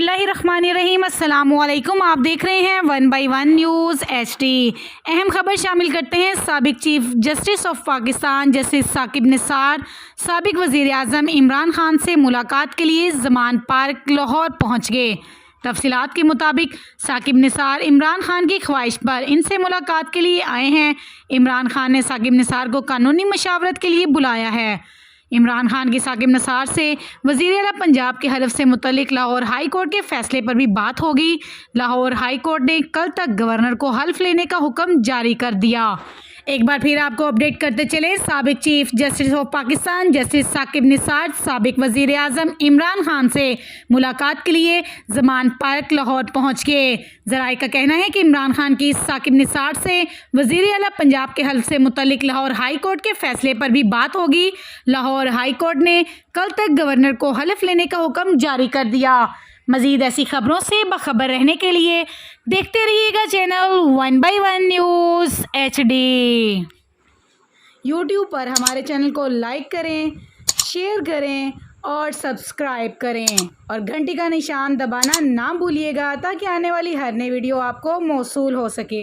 बिस्मिल्लाहिर्रहमानिर्रहीम। अस्सलामुअलैकुम। आप देख रहे हैं 1 बाय 1 न्यूज़ HD। अहम खबर शामिल करते हैं। साबिक chief justice of Pakistan justice Saqib Nisar साबिक वज़ीर आज़म इमरान खान से मुलाकात के लिए ज़मान पार्क लाहौर पहुँच गए। तफसीलात के मुताबिक साकिब निसार इमरान खान की ख्वाहिश पर इनसे मुलाकात के लिए आए हैं। इमरान खान ने साकिब निसार को कानूनी मशावरत के लिए बुलाया है। इमरान खान की साकिब निसार से वज़ीर आला पंजाब के हलफ से मुतल्लिक लाहौर हाई कोर्ट के फैसले पर भी बात होगी। लाहौर हाई कोर्ट ने कल तक गवर्नर को हल्फ लेने का हुक्म जारी कर दिया। एक बार फिर आपको अपडेट करते चले। साबिक chief justice of Pakistan justice Saqib Nisar साबिक वज़ीर आज़म इमरान खान से मुलाकात के लिए ज़मान पार्क लाहौर पहुँच गए। ज़राए का कहना है कि इमरान खान की साकिब निसार से वज़ीर आला पंजाब के हल्फ से मुतल्लिक लाहौर हाई कोर्ट के फैसले पर भी बात होगी। लाहौर हाई कोर्ट ने कल तक गवर्नर को हल्फ लेने का हुक्म जारी कर दिया। मज़ीद ऐसी खबरों से बाखबर रहने के लिए देखते रहिएगा channel 1 by 1 news HD। YouTube पर हमारे चैनल को लाइक करें, शेयर करें और सब्सक्राइब करें और घंटी का निशान दबाना ना भूलिएगा ताकि आने वाली हर नई वीडियो आपको मौसूल हो सके।